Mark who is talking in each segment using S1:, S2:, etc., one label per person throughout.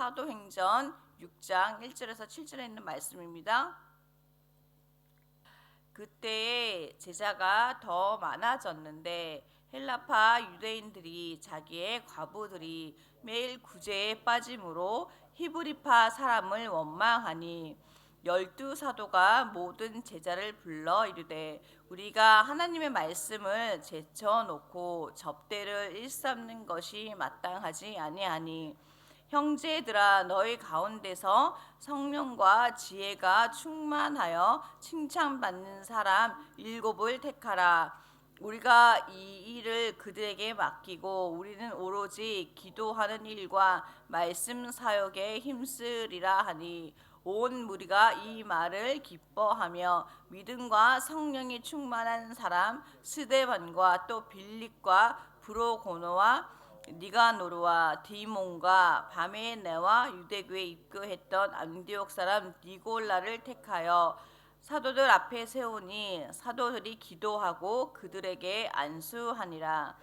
S1: 사도행전 6장 1절에서 7절에 있는 말씀입니다. 그때에 제자가 더 많아졌는데 헬라파 유대인들이 자기의 과부들이 매일 구제에 빠짐으로 히브리파 사람을 원망하니 12사도가 모든 제자를 불러 이르되 우리가 하나님의 말씀을 제쳐놓고 접대를 일삼는 것이 마땅하지 아니하니 형제들아 너희 가운데서 성령과 지혜가 충만하여 칭찬받는 사람 7을 택하라. 우리가 이 일을 그들에게 맡기고 우리는 오로지 기도하는 일과 말씀 사역에 힘쓰리라 하니 온 무리가 이 말을 기뻐하며 믿음과 성령이 충만한 사람 스데반과 또 빌립과 브로고노와 니가노르와 디몬과 바메네와 유대교에 입교했던 안디옥 사람 니골라를 택하여 사도들 앞에 세우니 사도들이 기도하고 그들에게 안수하니라.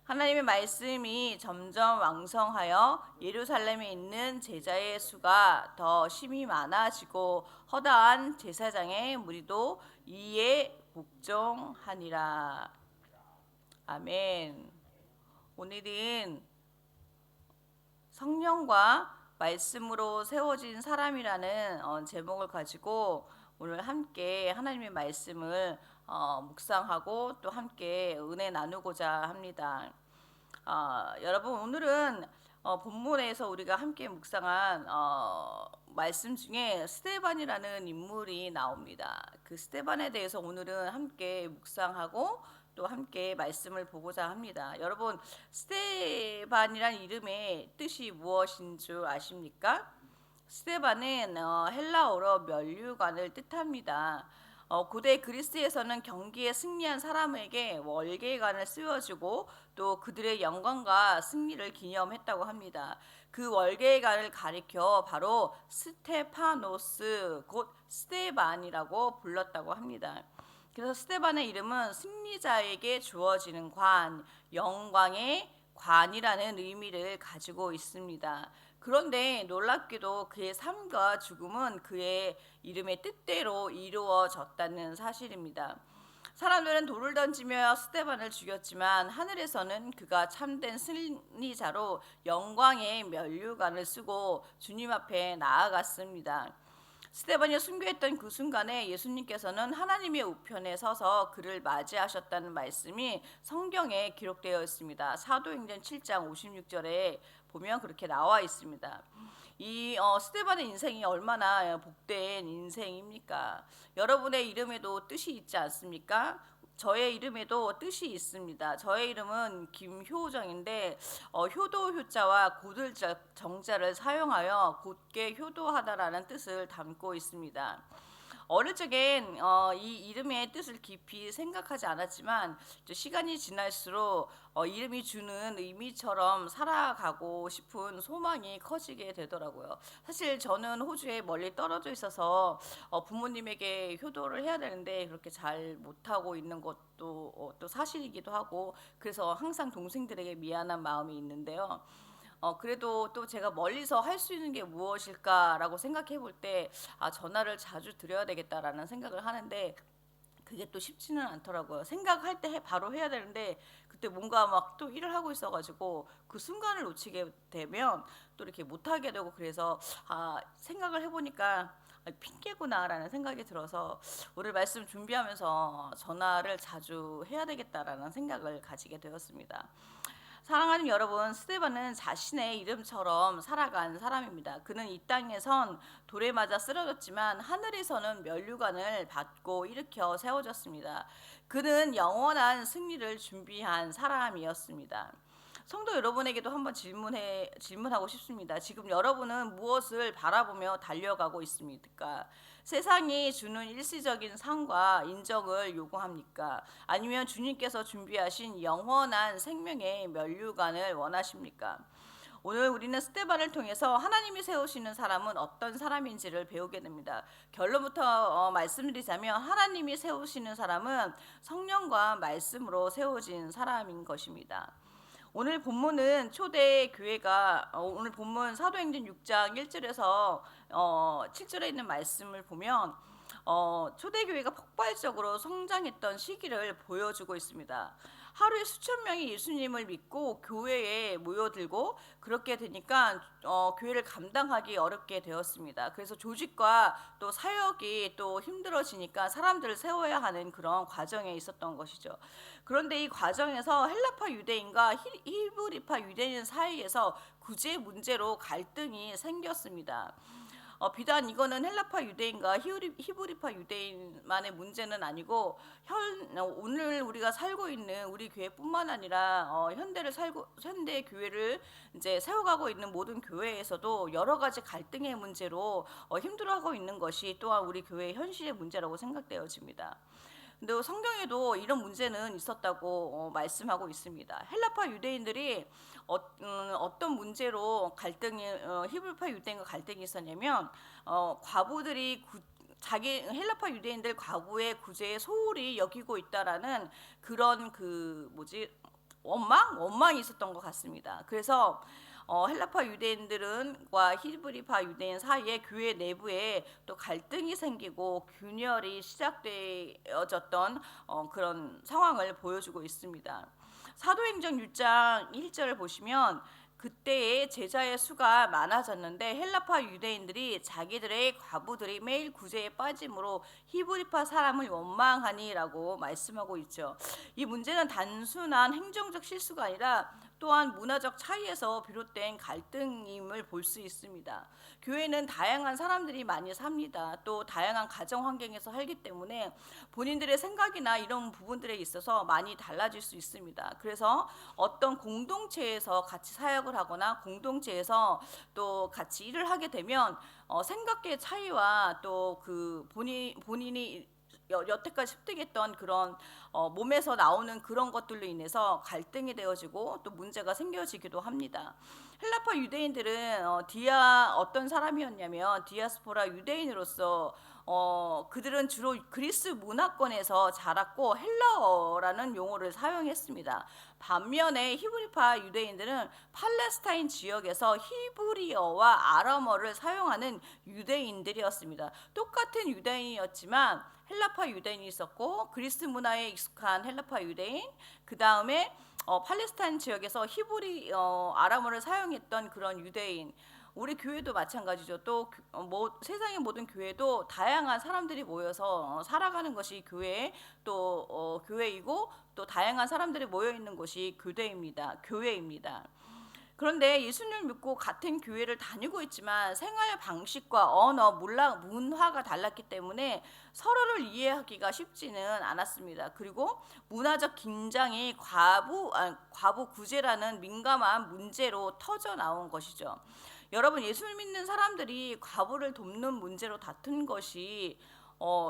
S1: 하나님의 말씀이 점점 왕성하여 예루살렘에 있는 제자의 수가 더 심히 많아지고 허다한 제사장의 무리도 이에 복종하니라. 아멘. 오늘은 성령과 말씀으로 세워진 사람이라는 제목을 가지고 오늘 함께 하나님의 말씀을 묵상하고 또 함께 은혜 나누고자 합니다. 여러분 오늘은 본문에서 우리가 함께 묵상한 말씀 중에 스데반이라는 인물이 나옵니다. 그 스데반에 대해서 오늘은 함께 묵상하고 또 함께 말씀을 보고자 합니다. 여러분 스데반이라는 이름의 뜻이 무엇인 줄 아십니까? 스데반은 헬라어로 면류관을 뜻합니다. 고대 그리스에서는 경기에 승리한 사람에게 월계관을 씌워주고 또 그들의 영광과 승리를 기념했다고 합니다. 그 월계관을 가리켜 바로 스테파노스 곧 스데반이라고 불렀다고 합니다. 그래서 스데반의 이름은 승리자에게 주어지는 관, 영광의 관이라는 의미를 가지고 있습니다. 그런데 놀랍게도 그의 삶과 죽음은 그의 이름의 뜻대로 이루어졌다는 사실입니다. 사람들은 돌을 던지며 스데반을 죽였지만 하늘에서는 그가 참된 승리자로 영광의 면류관을 쓰고 주님 앞에 나아갔습니다. 스데반이 순교했던 그 순간에 예수님께서는 하나님의 우편에 서서 그를 맞이하셨다는 말씀이 성경에 기록되어 있습니다. 사도행전 7장 56절에 보면 그렇게 나와 있습니다. 이 스데반의 인생이 얼마나 복된 인생입니까? 여러분의 이름에도 뜻이 있지 않습니까? 저의 이름에도 뜻이 있습니다. 저의 이름은 김효정인데 효도 효자와 고들 정자를 사용하여 곧게 효도하다라는 뜻을 담고 있습니다. 어릴 적엔 이 이름의 뜻을 깊이 생각하지 않았지만 시간이 지날수록 이름이 주는 의미처럼 살아가고 싶은 소망이 커지게 되더라고요. 사실 저는 호주에 멀리 떨어져 있어서 부모님에게 효도를 해야 되는데 그렇게 잘 못하고 있는 것도 또 사실이기도 하고 그래서 항상 동생들에게 미안한 마음이 있는데요. 그래도 또 제가 멀리서 할 수 있는 게 무엇일까라고 생각해 볼 때 전화를 자주 드려야 되겠다라는 생각을 하는데 그게 또 쉽지는 않더라고요. 생각할 때 바로 해야 되는데 그때 뭔가 막 또 일을 하고 있어가지고 그 순간을 놓치게 되면 또 이렇게 못하게 되고 그래서 생각을 해보니까 핑계구나라는 생각이 들어서 오늘 말씀 준비하면서 전화를 자주 해야 되겠다라는 생각을 가지게 되었습니다. 사랑하는 여러분, 스데반은 자신의 이름처럼 살아간 사람입니다. 그는 이 땅에선 돌에 맞아 쓰러졌지만 하늘에서는 면류관을 받고 일으켜 세워졌습니다. 그는 영원한 승리를 준비한 사람이었습니다. 성도 여러분에게도 한번 질문하고 싶습니다. 지금 여러분은 무엇을 바라보며 달려가고 있습니까? 세상이 주는 일시적인 상과 인정을 요구합니까? 아니면 주님께서 준비하신 영원한 생명의 면류관을 원하십니까? 오늘 우리는 스데반을 통해서 하나님이 세우시는 사람은 어떤 사람인지를 배우게 됩니다. 결론부터 말씀드리자면 하나님이 세우시는 사람은 성령과 말씀으로 세워진 사람인 것입니다. 오늘 본문은 초대 교회가 오늘 본문 사도행전 6장 1절에서 7절에 있는 말씀을 보면 초대 교회가 폭발적으로 성장했던 시기를 보여주고 있습니다. 하루에 수천 명이 예수님을 믿고 교회에 모여들고 그렇게 되니까 교회를 감당하기 어렵게 되었습니다. 그래서 조직과 또 사역이 또 힘들어지니까 사람들을 세워야 하는 그런 과정에 있었던 것이죠. 그런데 이 과정에서 헬라파 유대인과 히브리파 유대인 사이에서 구제 문제로 갈등이 생겼습니다. 비단 이거는 헬라파 유대인과 히브리파 유대인만의 문제는 아니고 오늘 우리가 살고 있는 우리 교회뿐만 아니라 현대 교회를 이제 세워가고 있는 모든 교회에서도 여러 가지 갈등의 문제로 힘들어하고 있는 것이 또한 우리 교회의 현실의 문제라고 생각되어집니다. 근데 성경에도 이런 문제는 있었다고 말씀하고 있습니다. 헬라파 유대인들이 어떤 문제로 히브리파 유대인과 갈등이 있었냐면 과부들이 자기 헬라파 유대인들 과부의 구제에 소홀히 여기고 있다라는 그런 원망이 있었던 것 같습니다. 그래서 헬라파 유대인들과 히브리파 유대인 사이에 교회 내부에 또 갈등이 생기고 균열이 시작되어졌던 그런 상황을 보여주고 있습니다. 사도행전 6장 1절을 보시면 그때의 제자의 수가 많아졌는데 헬라파 유대인들이 자기들의 과부들이 매일 구제에 빠짐으로 히브리파 사람을 원망하니라고 말씀하고 있죠. 이 문제는 단순한 행정적 실수가 아니라 또한 문화적 차이에서 비롯된 갈등임을 볼 수 있습니다. 교회는 다양한 사람들이 많이 삽니다. 또 다양한 가정 환경에서 살기 때문에 본인들의 생각이나 이런 부분들에 있어서 많이 달라질 수 있습니다. 그래서 어떤 공동체에서 같이 사역을 하거나 공동체에서 또 같이 일을 하게 되면 생각의 차이와 또 그 본인이 여태까지 습득했던 그런 몸에서 나오는 그런 것들로 인해서 갈등이 되어지고 또 문제가 생겨지기도 합니다. 헬라파 유대인들은 어떤 사람이었냐면 디아스포라 유대인으로서 그들은 주로 그리스 문화권에서 자랐고 헬라어라는 용어를 사용했습니다. 반면에 히브리파 유대인들은 팔레스타인 지역에서 히브리어와 아람어를 사용하는 유대인들이었습니다. 똑같은 유대인이었지만 헬라파 유대인이 있었고 그리스 문화에 익숙한 헬라파 유대인, 그 다음에 팔레스타인 지역에서 아람어를 사용했던 그런 유대인. 우리 교회도 마찬가지죠. 또 세상의 모든 교회도 다양한 사람들이 모여서 살아가는 것이 교회이고 또 다양한 사람들이 모여 있는 곳이 교회입니다. 그런데 예수님을 믿고 같은 교회를 다니고 있지만 생활 방식과 언어, 문화가 달랐기 때문에 서로를 이해하기가 쉽지는 않았습니다. 그리고 문화적 긴장이 과부 구제라는 민감한 문제로 터져 나온 것이죠. 여러분, 예수를 믿는 사람들이 과부를 돕는 문제로 다툰 것이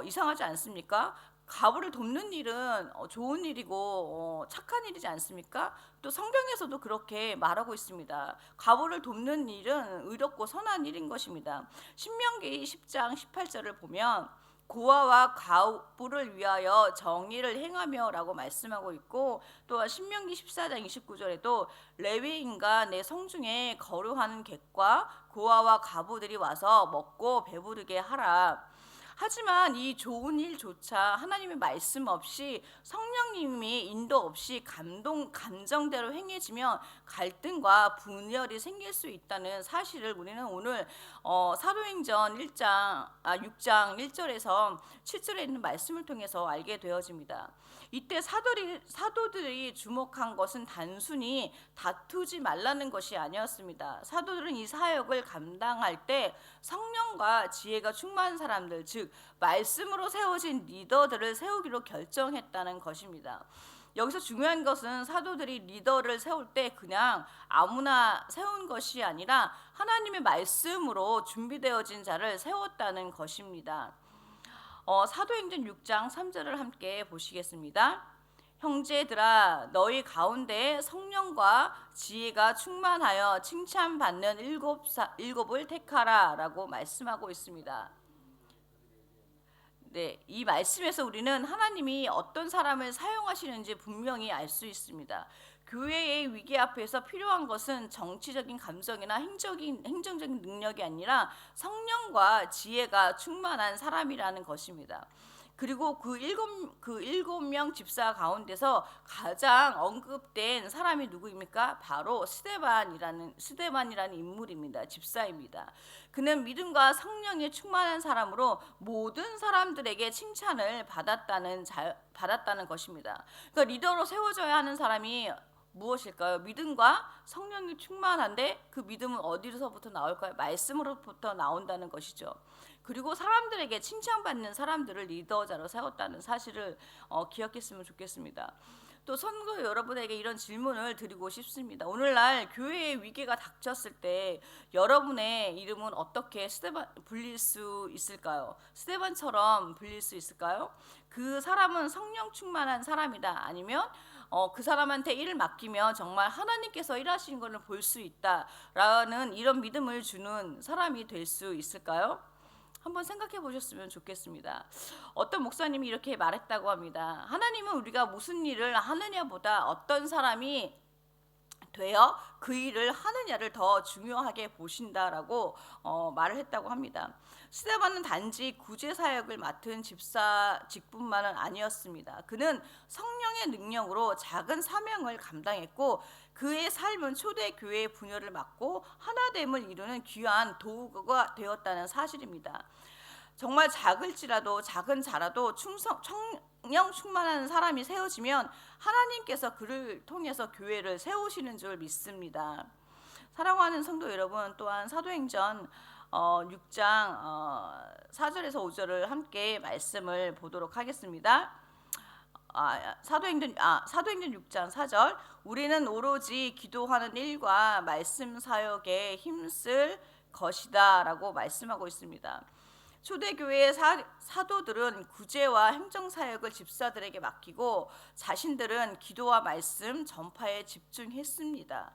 S1: 이상하지 않습니까? 과부를 돕는 일은 좋은 일이고 착한 일이지 않습니까? 또 성경에서도 그렇게 말하고 있습니다. 과부를 돕는 일은 의롭고 선한 일인 것입니다. 신명기 10장 18절을 보면 고아와 과부를 위하여 정의를 행하며 라고 말씀하고 있고, 또 신명기 14장 29절에도 레위인과 내 성중에 거류하는 객과 고아와 과부들이 와서 먹고 배부르게 하라. 하지만 이 좋은 일조차 하나님의 말씀 없이 성령님이 인도 없이 감정대로 행해지면 갈등과 분열이 생길 수 있다는 사실을 우리는 오늘 사도행전 6장 1절에서 7절에 있는 말씀을 통해서 알게 되어집니다. 이때 사도들이 주목한 것은 단순히 다투지 말라는 것이 아니었습니다. 사도들은 이 사역을 감당할 때 성령과 지혜가 충만한 사람들, 즉 말씀으로 세워진 리더들을 세우기로 결정했다는 것입니다. 여기서 중요한 것은 사도들이 리더를 세울 때 그냥 아무나 세운 것이 아니라 하나님의 말씀으로 준비되어진 자를 세웠다는 것입니다. 사도행전 6장 3절을 함께 보시겠습니다. 형제들아, 너희 가운데 성령과 지혜가 충만하여 칭찬받는 일곱을 택하라 라고 말씀하고 있습니다. 네, 이 말씀에서 우리는 하나님이 어떤 사람을 사용하시는지 분명히 알 수 있습니다. 교회의 위기 앞에서 필요한 것은 정치적인 감정이나 행정적인 능력이 아니라 성령과 지혜가 충만한 사람이라는 것입니다. 그리고 그 일곱 명 집사 가운데서 가장 언급된 사람이 누구입니까? 바로 스데반이라는 인물입니다. 집사입니다. 그는 믿음과 성령이 충만한 사람으로 모든 사람들에게 칭찬을 받았다는 것입니다. 그러니까 리더로 세워져야 하는 사람이 무엇일까요? 믿음과 성령이 충만한데 그 믿음은 어디서부터 나올까요? 말씀으로부터 나온다는 것이죠. 그리고 사람들에게 칭찬받는 사람들을 리더자로 세웠다는 사실을 기억했으면 좋겠습니다. 또 성도 여러분에게 이런 질문을 드리고 싶습니다. 오늘날 교회의 위기가 닥쳤을 때 여러분의 이름은 어떻게 불릴 수 있을까요? 스데반처럼 불릴 수 있을까요? 그 사람은 성령 충만한 사람이다. 아니면 그 사람한테 일을 맡기면 정말 하나님께서 일하시는 것을 볼 수 있다라는 이런 믿음을 주는 사람이 될 수 있을까요? 한번 생각해 보셨으면 좋겠습니다. 어떤 목사님이 이렇게 말했다고 합니다. 하나님은 우리가 무슨 일을 하느냐보다 어떤 사람이 되어 그 일을 하느냐를 더 중요하게 보신다라고 말을 했다고 합니다. 스데반은 단지 구제 사역을 맡은 집사 직분만은 아니었습니다. 그는 성령의 능력으로 작은 사명을 감당했고 그의 삶은 초대 교회의 분열을 막고 하나됨을 이루는 귀한 도구가 되었다는 사실입니다. 정말 작을지라도 작은 자라도 성령 충만한 사람이 세워지면 하나님께서 그를 통해서 교회를 세우시는 줄 믿습니다. 사랑하는 성도 여러분, 또한 사도행전 6장 4절에서 5절을 함께 말씀을 보도록 하겠습니다. 사도행전 6장 4절, 우리는 오로지 기도하는 일과 말씀 사역에 힘쓸 것이다 라고 말씀하고 있습니다. 초대교회의 사도들은 구제와 행정사역을 집사들에게 맡기고 자신들은 기도와 말씀 전파에 집중했습니다.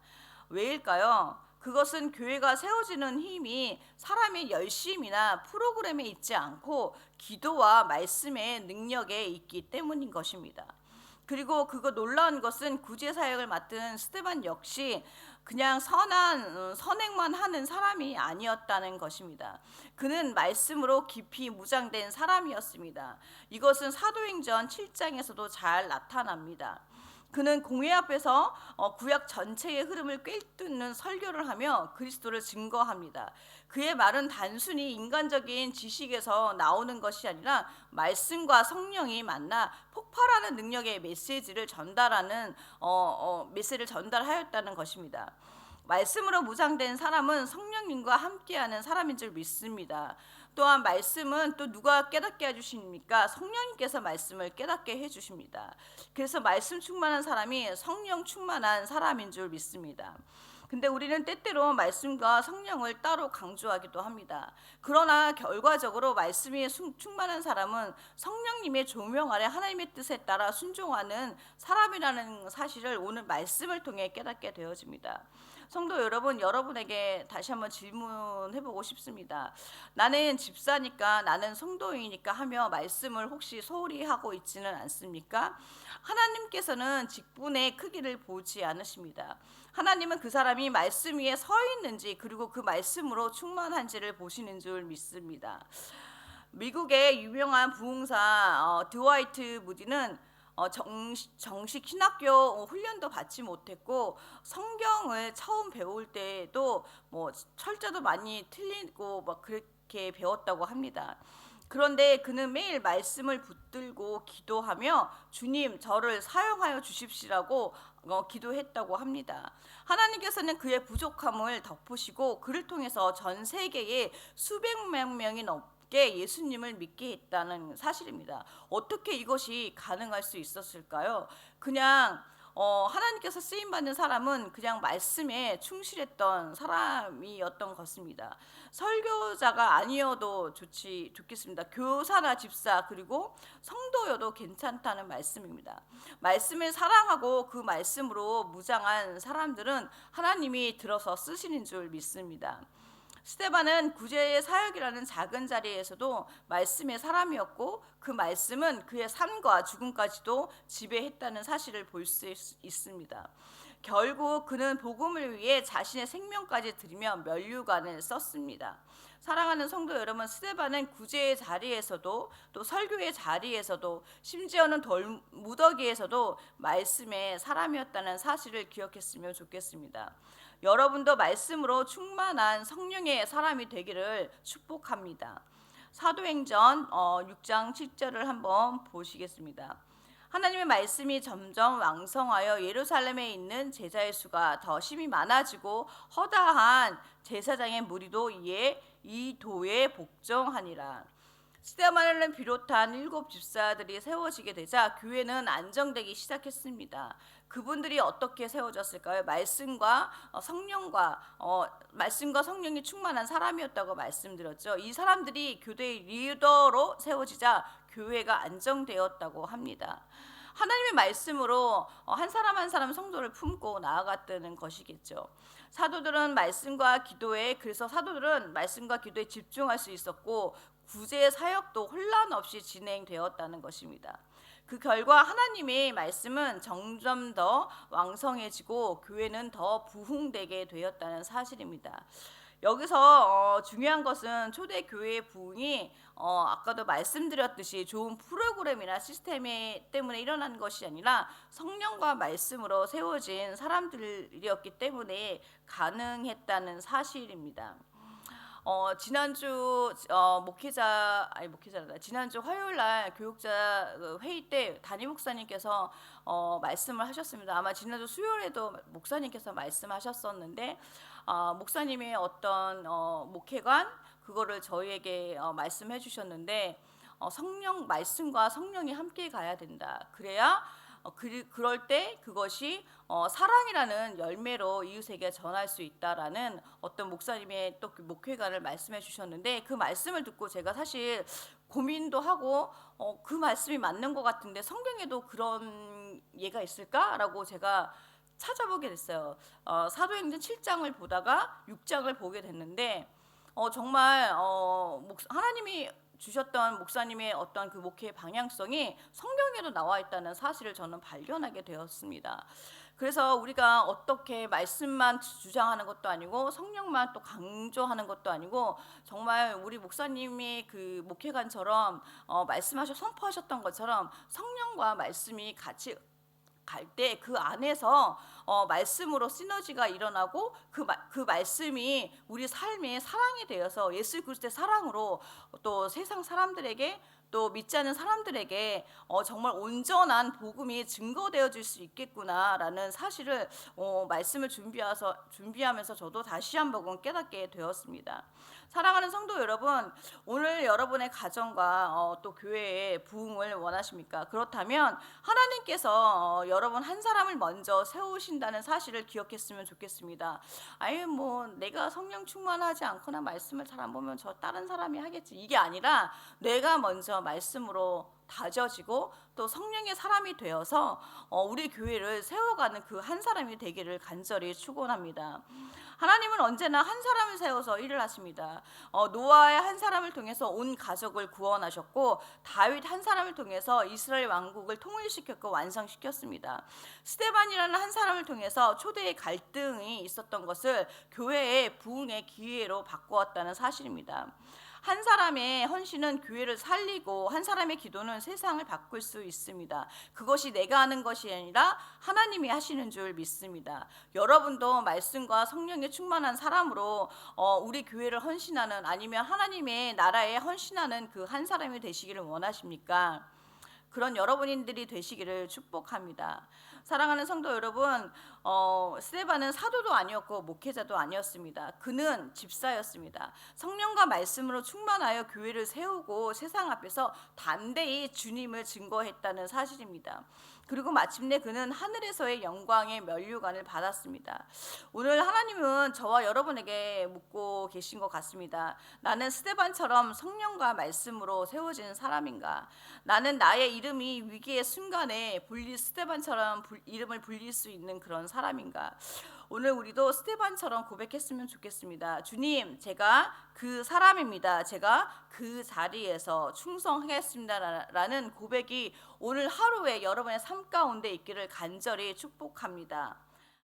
S1: 왜일까요? 그것은 교회가 세워지는 힘이 사람의 열심이나 프로그램에 있지 않고 기도와 말씀의 능력에 있기 때문인 것입니다. 그리고 그거 놀라운 것은 구제 사역을 맡은 스데반 역시 그냥 선행만 하는 사람이 아니었다는 것입니다. 그는 말씀으로 깊이 무장된 사람이었습니다. 이것은 사도행전 7장에서도 잘 나타납니다. 그는 공회 앞에서 구약 전체의 흐름을 꿰뚫는 설교를 하며 그리스도를 증거합니다. 그의 말은 단순히 인간적인 지식에서 나오는 것이 아니라 말씀과 성령이 만나 폭발하는 능력의 메시지를 전달하였다는 것입니다. 말씀으로 무장된 사람은 성령님과 함께하는 사람인 줄 믿습니다. 또한 말씀은 또 누가 깨닫게 해주십니까? 성령님께서 말씀을 깨닫게 해주십니다. 그래서 말씀 충만한 사람이 성령 충만한 사람인 줄 믿습니다. 근데 우리는 때때로 말씀과 성령을 따로 강조하기도 합니다. 그러나 결과적으로 말씀이 충만한 사람은 성령님의 조명 아래 하나님의 뜻에 따라 순종하는 사람이라는 사실을 오늘 말씀을 통해 깨닫게 되어집니다. 성도 여러분, 여러분에게 다시 한번 질문해보고 싶습니다. 나는 집사니까, 나는 성도이니까 하며 말씀을 혹시 소홀히 하고 있지는 않습니까? 하나님께서는 직분의 크기를 보지 않으십니다. 하나님은 그 사람이 말씀 위에 서 있는지 그리고 그 말씀으로 충만한지를 보시는 줄 믿습니다. 미국의 유명한 부흥사 드와이트 무디는 정식 신학교 훈련도 받지 못했고 성경을 처음 배울 때도 철자도 많이 틀리고 그렇게 배웠다고 합니다. 그런데 그는 매일 말씀을 붙들고 기도하며 주님 저를 사용하여 주십시라고 기도했다고 합니다. 하나님께서는 그의 부족함을 덮으시고 그를 통해서 전 세계에 수백만 명이 넘게 예수님을 믿게 했다는 사실입니다. 어떻게 이것이 가능할 수 있었을까요? 그냥 하나님께서 쓰임받는 사람은 그냥 말씀에 충실했던 사람이었던 것입니다. 설교자가 아니어도 좋겠습니다. 교사나 집사 그리고 성도여도 괜찮다는 말씀입니다. 말씀을 사랑하고 그 말씀으로 무장한 사람들은 하나님이 들어서 쓰시는 줄 믿습니다. 스데반은 구제의 사역이라는 작은 자리에서도 말씀의 사람이었고 그 말씀은 그의 삶과 죽음까지도 지배했다는 사실을 볼 수 있습니다. 결국 그는 복음을 위해 자신의 생명까지 들이며 면류관을 썼습니다. 사랑하는 성도 여러분, 스데반은 구제의 자리에서도 또 설교의 자리에서도 심지어는 돌무더기에서도 말씀의 사람이었다는 사실을 기억했으면 좋겠습니다. 여러분도 말씀으로 충만한 성령의 사람이 되기를 축복합니다. 사도행전 6장 7절을 한번 보시겠습니다. 하나님의 말씀이 점점 왕성하여 예루살렘에 있는 제자의 수가 더 심히 많아지고 허다한 제사장의 무리도 이에 이 도에 복종하니라. 스데반을 비롯한 7 집사들이 세워지게 되자 교회는 안정되기 시작했습니다. 그분들이 어떻게 세워졌을까요? 말씀과 성령이 충만한 사람이었다고 말씀드렸죠. 이 사람들이 교회의 리더로 세워지자 교회가 안정되었다고 합니다. 하나님의 말씀으로 한 사람 한 사람 성도를 품고 나아갔다는 것이겠죠. 그래서 사도들은 말씀과 기도에 집중할 수 있었고 구제 사역도 혼란 없이 진행되었다는 것입니다. 그 결과 하나님의 말씀은 점점 더 왕성해지고 교회는 더 부흥되게 되었다는 사실입니다. 여기서 중요한 것은 초대 교회의 부흥이 아까도 말씀드렸듯이 좋은 프로그램이나 시스템 때문에 일어난 것이 아니라 성령과 말씀으로 세워진 사람들이었기 때문에 가능했다는 사실입니다. 지난주 화요일 날 교육자 회의 때 담임 목사님께서 말씀을 하셨습니다. 아마 지난주 수요일에도 목사님께서 말씀하셨었는데 목사님의 어떤 목회관 그거를 저희에게 말씀해 주셨는데 말씀과 성령이 함께 가야 된다. 그래야 그럴 때 그것이 사랑이라는 열매로 이웃에게 전할 수 있다라는 어떤 목사님의 또 그 목회관을 말씀해 주셨는데 그 말씀을 듣고 제가 사실 고민도 하고 그 말씀이 맞는 것 같은데 성경에도 그런 예가 있을까라고 제가 찾아보게 됐어요. 사도행전 7장을 보다가 6장을 보게 됐는데 정말 하나님이 주셨던 목사님의 어떤 그 목회의 방향성이 성경에도 나와 있다는 사실을 저는 발견하게 되었습니다. 그래서 우리가 어떻게 말씀만 주장하는 것도 아니고 성령만 또 강조하는 것도 아니고 정말 우리 목사님이 그 목회관처럼 선포하셨던 것처럼 성령과 말씀이 같이 갈 때 그 안에서 말씀으로 시너지가 일어나고 그 말씀이 우리 삶의 사랑이 되어서 예수 그리스도의 사랑으로 또 세상 사람들에게 또 믿지 않는 사람들에게 정말 온전한 복음이 증거되어 줄 수 있겠구나라는 사실을 말씀을 준비하면서 저도 다시 한번 깨닫게 되었습니다. 사랑하는 성도 여러분, 오늘 여러분의 가정과 또 교회의 부흥을 원하십니까? 그렇다면 하나님께서 여러분 한 사람을 먼저 세우신다는 사실을 기억했으면 좋겠습니다. 내가 성령 충만하지 않거나 말씀을 잘 안 보면 저 다른 사람이 하겠지, 이게 아니라 내가 먼저 말씀으로 다져지고 또 성령의 사람이 되어서 우리 교회를 세워가는 그 한 사람이 되기를 간절히 축원합니다. 하나님은 언제나 한 사람을 세워서 일을 하십니다. 노아의 한 사람을 통해서 온 가족을 구원하셨고 다윗 한 사람을 통해서 이스라엘 왕국을 통일시켰고 완성시켰습니다. 스데반이라는 한 사람을 통해서 초대의 갈등이 있었던 것을 교회의 부흥의 기회로 바꾸었다는 사실입니다. 한 사람의 헌신은 교회를 살리고 한 사람의 기도는 세상을 바꿀 수 있습니다. 그것이 내가 하는 것이 아니라 하나님이 하시는 줄 믿습니다. 여러분도 말씀과 성령에 충만한 사람으로 우리 교회를 헌신하는 아니면 하나님의 나라에 헌신하는 그 한 사람이 되시기를 원하십니까? 그런 여러분들이 되시기를 축복합니다. 사랑하는 성도 여러분, 스데반은 사도도 아니었고 목회자도 아니었습니다. 그는 집사였습니다. 성령과 말씀으로 충만하여 교회를 세우고 세상 앞에서 담대히 주님을 증거했다는 사실입니다. 그리고 마침내 그는 하늘에서의 영광의 면류관을 받았습니다. 오늘 하나님은 저와 여러분에게 묻고 계신 것 같습니다. 나는 스데반처럼 성령과 말씀으로 세워지는 사람인가? 나는 나의 이름이 위기의 순간에 스데반처럼 이름을 불릴 수 있는 그런 사람인가? 오늘 우리도 스테반처럼 고백했으면 좋겠습니다. 주님, 제가 그 사람입니다. 제가 그 자리에서 충성하겠습니다라는 고백이 오늘 하루에 여러분의 삶 가운데 있기를 간절히 축복합니다.